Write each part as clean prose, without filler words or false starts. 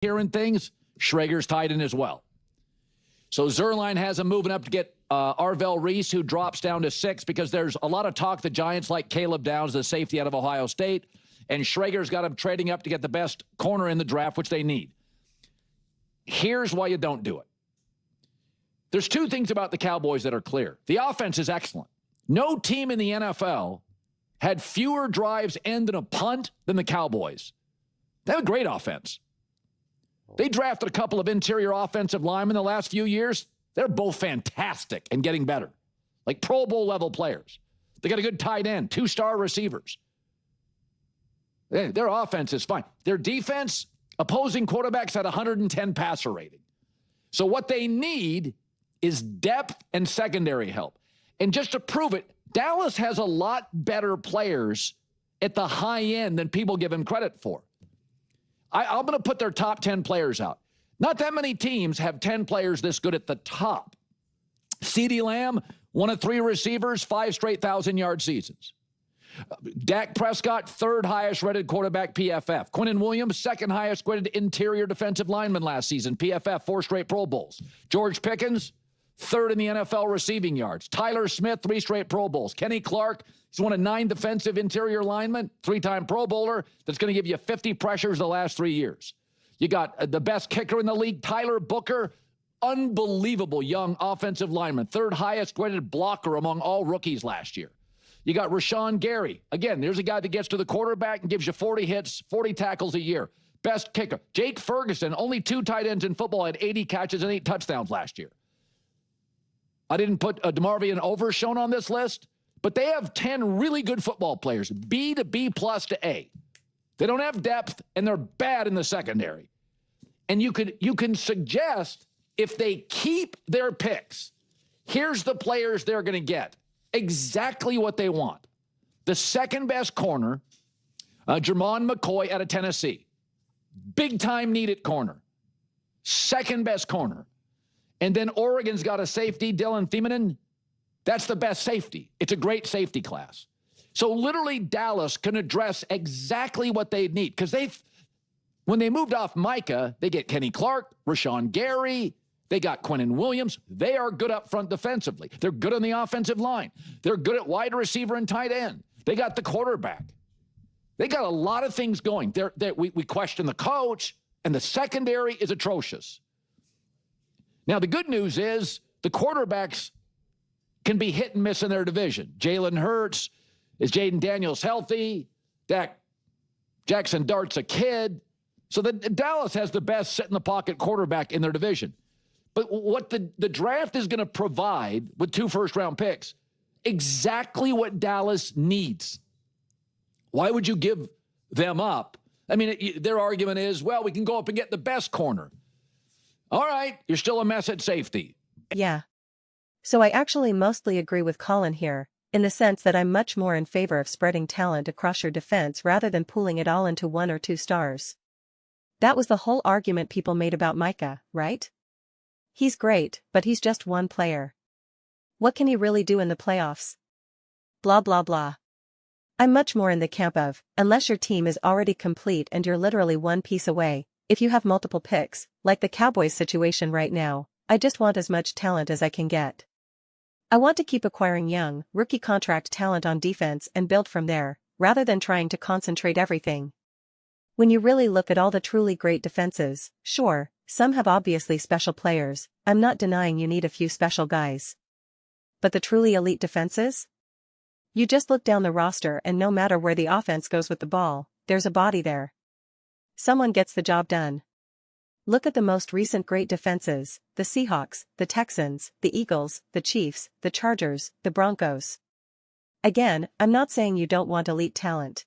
hearing things, Schrager's tied in as well. So Zerline has him moving up to get Arvell Reese, who drops down to 6 because there's a lot of talk the Giants like Caleb Downs, the safety out of Ohio State, and Schrager's got him trading up to get the best corner in the draft, which they need. Here's why you don't do it. There's two things about the Cowboys that are clear. The offense is excellent. No team in the NFL had fewer drives end in a punt than the Cowboys. They have a great offense. They drafted a couple of interior offensive linemen the last few years. They're both fantastic and getting better, like Pro Bowl level players. They got a good tight end, 2-star receivers. Their offense is fine. Their defense, opposing quarterbacks had 110 passer rating. So what they need is depth and secondary help. And just to prove it, Dallas has a lot better players at the high end than people give him credit for. I'm going to put their top 10 players out. Not that many teams have 10 players this good at the top. CeeDee Lamb, one of 3 receivers, 5 straight 1,000-yard seasons. Dak Prescott, 3rd highest rated quarterback, PFF. Quinnen Williams, 2nd highest rated interior defensive lineman last season, PFF, 4 straight Pro Bowls. George Pickens, 3rd in the NFL receiving yards. Tyler Smith, 3 straight Pro Bowls. Kenny Clark, he's one of 9 defensive interior linemen, 3-time Pro Bowler, that's going to give you 50 pressures the last 3 years. You got the best kicker in the league, Tyler Booker, unbelievable young offensive lineman, 3rd highest rated blocker among all rookies last year. You got Rashawn Gary. Again, there's a guy that gets to the quarterback and gives you 40 hits, 40 tackles a year. Best kicker. Jake Ferguson, only 2 tight ends in football, had 80 catches and 8 touchdowns last year. I didn't put DeMarvion Overshown on this list, but they have 10 really good football players, B to B plus to A. They don't have depth, and they're bad in the secondary. And you can suggest if they keep their picks, here's the players they're going to get. Exactly what they want. The second best corner, Jermon McCoy out of Tennessee. Big time needed corner. Second best corner. And then Oregon's got a safety, Dylan Thiemann. That's the best safety. It's a great safety class. So literally Dallas can address exactly what they need. Because when they moved off Micah, they get Kenny Clark, Rashawn Gary. They got Quinnen Williams. They are good up front defensively. They're good on the offensive line. They're good at wide receiver and tight end. They got the quarterback. They got a lot of things going. We question the coach, and the secondary is atrocious. Now, the good news is the quarterbacks can be hit and miss in their division. Jalen Hurts, is Jaden Daniels healthy? Jackson Dart's a kid. So Dallas has the best sit-in-the-pocket quarterback in their division. But what the draft is going to provide with 2 first-round picks, exactly what Dallas needs. Why would you give them up? I mean, their argument is, well, we can go up and get the best corner. All right, you're still a mess at safety. Yeah. So I actually mostly agree with Colin here, in the sense that I'm much more in favor of spreading talent across your defense rather than pooling it all into 1 or 2 stars. That was the whole argument people made about Micah, right? He's great, but he's just one player. What can he really do in the playoffs? Blah blah blah. I'm much more in the camp of, unless your team is already complete and you're literally one piece away, if you have multiple picks, like the Cowboys situation right now, I just want as much talent as I can get. I want to keep acquiring young, rookie contract talent on defense and build from there, rather than trying to concentrate everything. When you really look at all the truly great defenses, sure, some have obviously special players, I'm not denying you need a few special guys. But the truly elite defenses? You just look down the roster and no matter where the offense goes with the ball, there's a body there. Someone gets the job done. Look at the most recent great defenses, the Seahawks, the Texans, the Eagles, the Chiefs, the Chargers, the Broncos. Again, I'm not saying you don't want elite talent.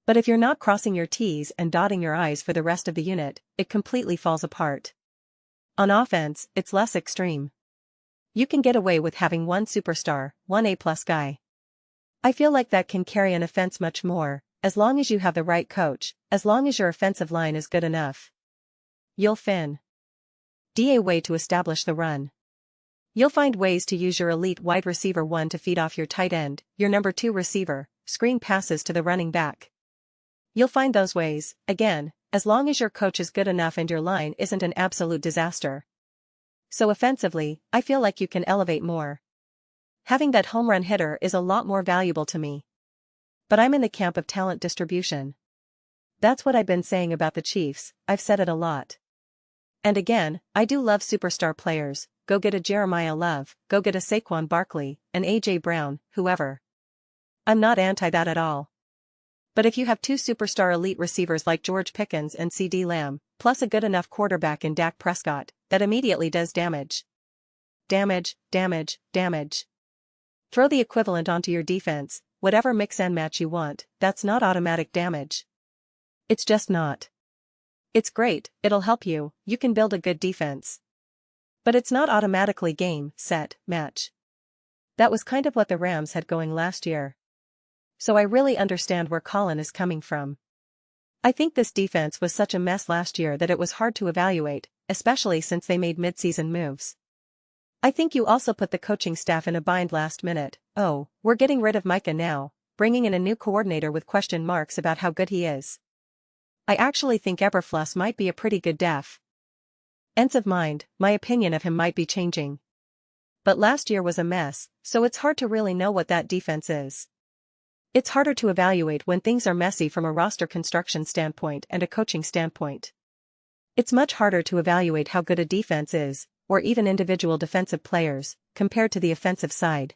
But if you're not crossing your T's and dotting your I's for the rest of the unit, it completely falls apart. On offense, it's less extreme. You can get away with having 1 superstar, 1 A-plus guy. I feel like that can carry an offense much more, as long as you have the right coach, as long as your offensive line is good enough. You'll fin. A way to establish the run. You'll find ways to use your elite wide receiver 1 to feed off your tight end, your number 2 receiver, screen passes to the running back. You'll find those ways, again, as long as your coach is good enough and your line isn't an absolute disaster. So offensively, I feel like you can elevate more. Having that home run hitter is a lot more valuable to me. But I'm in the camp of talent distribution. That's what I've been saying about the Chiefs, I've said it a lot. And again, I do love superstar players, go get a Jeremiah Love, go get a Saquon Barkley, an A.J. Brown, whoever. I'm not anti that at all. But if you have two superstar elite receivers like George Pickens and C.D. Lamb, plus a good enough quarterback in Dak Prescott, that immediately does damage. Damage. Throw the equivalent onto your defense, whatever mix and match you want, that's not automatic damage. It's just not. It's great, it'll help you, you can build a good defense. But it's not automatically game, set, match. That was kind of what the Rams had going last year. So I really understand where Colin is coming from. I think this defense was such a mess last year that it was hard to evaluate, especially since they made mid-season moves. I think you also put the coaching staff in a bind last minute. Oh, we're getting rid of Micah now, bringing in a new coordinator with question marks about how good he is. I actually think Eberflus might be a pretty good def. Ends of mind, my opinion of him might be changing. But last year was a mess, so it's hard to really know what that defense is. It's harder to evaluate when things are messy from a roster construction standpoint and a coaching standpoint. It's much harder to evaluate how good a defense is, or even individual defensive players, compared to the offensive side.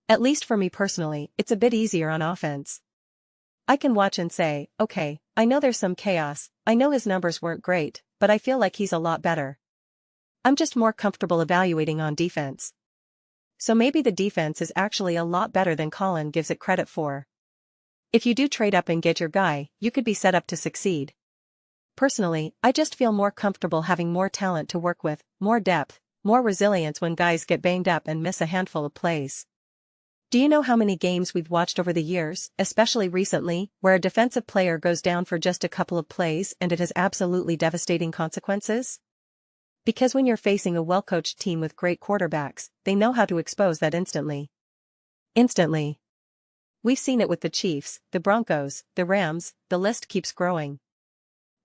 At least for me personally, it's a bit easier on offense. I can watch and say, okay, I know there's some chaos, I know his numbers weren't great, but I feel like he's a lot better. I'm just more comfortable evaluating on defense. So maybe the defense is actually a lot better than Colin gives it credit for. If you do trade up and get your guy, you could be set up to succeed. Personally, I just feel more comfortable having more talent to work with, more depth, more resilience when guys get banged up and miss a handful of plays. Do you know how many games we've watched over the years, especially recently, where a defensive player goes down for just a couple of plays and it has absolutely devastating consequences? Because when you're facing a well-coached team with great quarterbacks, they know how to expose that instantly. Instantly. We've seen it with the Chiefs, the Broncos, the Rams, the list keeps growing.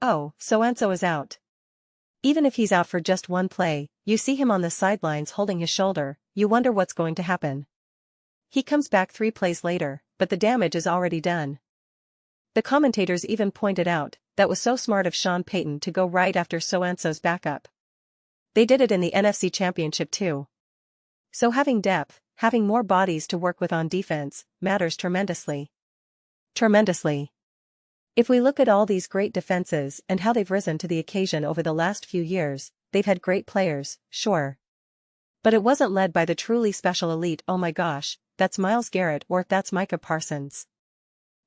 Oh, so-and-so is out. Even if he's out for just one play, you see him on the sidelines holding his shoulder, you wonder what's going to happen. He comes back 3 plays later, but the damage is already done. The commentators even pointed out, that was so smart of Sean Payton to go right after so-and-so's backup. They did it in the NFC Championship too. So having depth, having more bodies to work with on defense, matters tremendously. Tremendously. If we look at all these great defenses and how they've risen to the occasion over the last few years, they've had great players, sure. But it wasn't led by the truly special elite. Oh my gosh, that's Myles Garrett or that's Micah Parsons.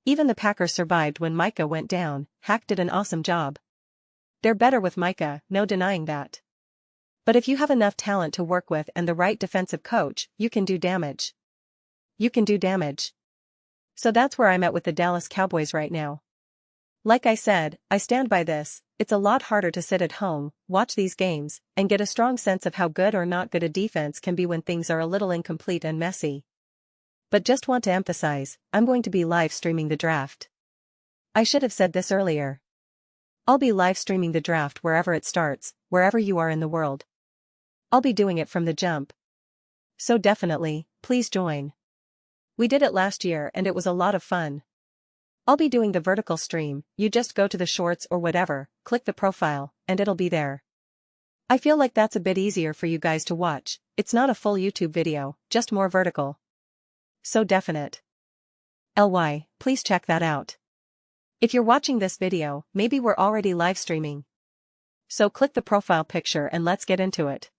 Even the Packers survived when Micah went down. Hack did an awesome job. They're better with Micah, no denying that. But if you have enough talent to work with and the right defensive coach, you can do damage. You can do damage. So that's where I'm at with the Dallas Cowboys right now. Like I said, I stand by this, it's a lot harder to sit at home, watch these games, and get a strong sense of how good or not good a defense can be when things are a little incomplete and messy. But just want to emphasize, I'm going to be live streaming the draft. I should have said this earlier. I'll be live streaming the draft wherever it starts, wherever you are in the world. I'll be doing it from the jump. So definitely, please join. We did it last year and it was a lot of fun. I'll be doing the vertical stream, you just go to the shorts or whatever, click the profile, and it'll be there. I feel like that's a bit easier for you guys to watch, it's not a full YouTube video, just more vertical. So definite. Please check that out. If you're watching this video, maybe we're already live streaming. So click the profile picture and let's get into it.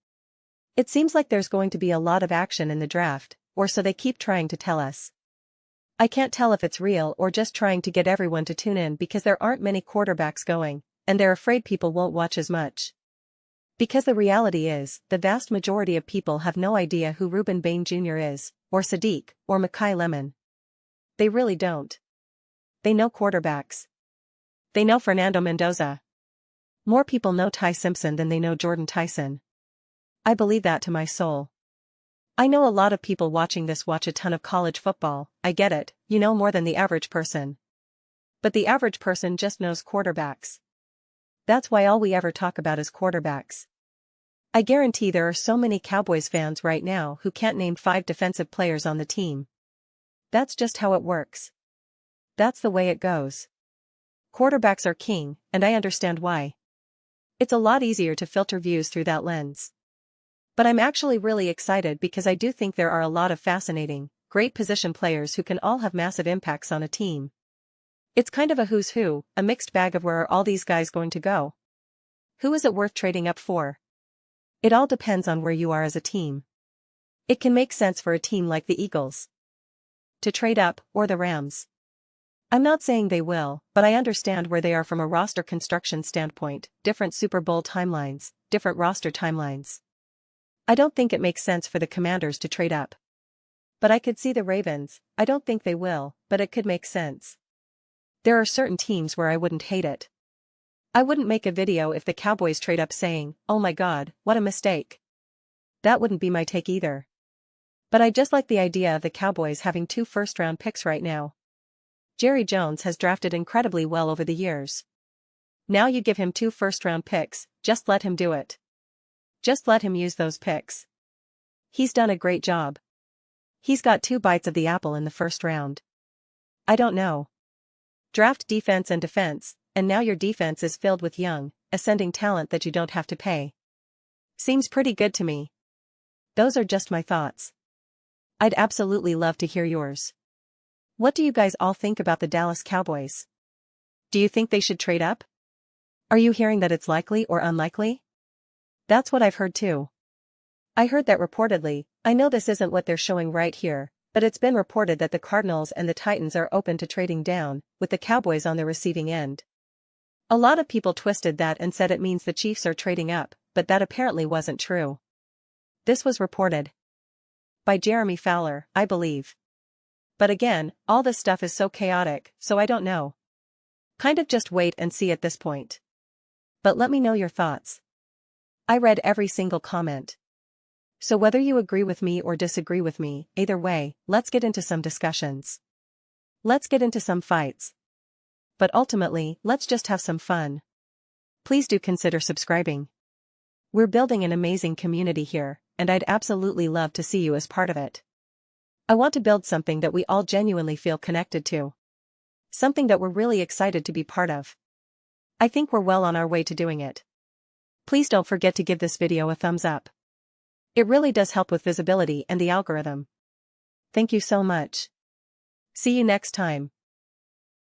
It seems like there's going to be a lot of action in the draft, or so they keep trying to tell us. I can't tell if it's real or just trying to get everyone to tune in because there aren't many quarterbacks going, and they're afraid people won't watch as much. Because the reality is, the vast majority of people have no idea who Reuben Bain Jr. is, or Sadiq, or Mekhi Lemon. They really don't. They know quarterbacks. They know Fernando Mendoza. More people know Ty Simpson than they know Jordan Tyson. I believe that to my soul. I know a lot of people watching this watch a ton of college football, I get it, you know more than the average person. But the average person just knows quarterbacks. That's why all we ever talk about is quarterbacks. I guarantee there are so many Cowboys fans right now who can't name 5 defensive players on the team. That's just how it works. That's the way it goes. Quarterbacks are king, and I understand why. It's a lot easier to filter views through that lens. But I'm actually really excited because I do think there are a lot of fascinating, great position players who can all have massive impacts on a team. It's kind of a who's who, a mixed bag of where are all these guys going to go. Who is it worth trading up for? It all depends on where you are as a team. It can make sense for a team like the Eagles to trade up, or the Rams. I'm not saying they will, but I understand where they are from a roster construction standpoint, different Super Bowl timelines, different roster timelines. I don't think it makes sense for the Commanders to trade up. But I could see the Ravens, I don't think they will, but it could make sense. There are certain teams where I wouldn't hate it. I wouldn't make a video if the Cowboys trade up saying, "Oh my god, what a mistake." That wouldn't be my take either. But I just like the idea of the Cowboys having 2 first-round picks right now. Jerry Jones has drafted incredibly well over the years. Now you give him 2 first-round picks, just let him do it. Just let him use those picks. He's done a great job. He's got 2 bites of the apple in the first round. I don't know. Draft defense and defense, and now your defense is filled with young, ascending talent that you don't have to pay. Seems pretty good to me. Those are just my thoughts. I'd absolutely love to hear yours. What do you guys all think about the Dallas Cowboys? Do you think they should trade up? Are you hearing that it's likely or unlikely? That's what I've heard too. I heard that reportedly, I know this isn't what they're showing right here, but it's been reported that the Cardinals and the Titans are open to trading down, with the Cowboys on the receiving end. A lot of people twisted that and said it means the Chiefs are trading up, but that apparently wasn't true. This was reported by Jeremy Fowler, I believe. But again, all this stuff is so chaotic, so I don't know. Kind of just wait and see at this point. But let me know your thoughts. I read every single comment. So whether you agree with me or disagree with me, either way, let's get into some discussions. Let's get into some fights. But ultimately, let's just have some fun. Please do consider subscribing. We're building an amazing community here, and I'd absolutely love to see you as part of it. I want to build something that we all genuinely feel connected to. Something that we're really excited to be part of. I think we're well on our way to doing it. Please don't forget to give this video a thumbs up. It really does help with visibility and the algorithm. Thank you so much. See you next time.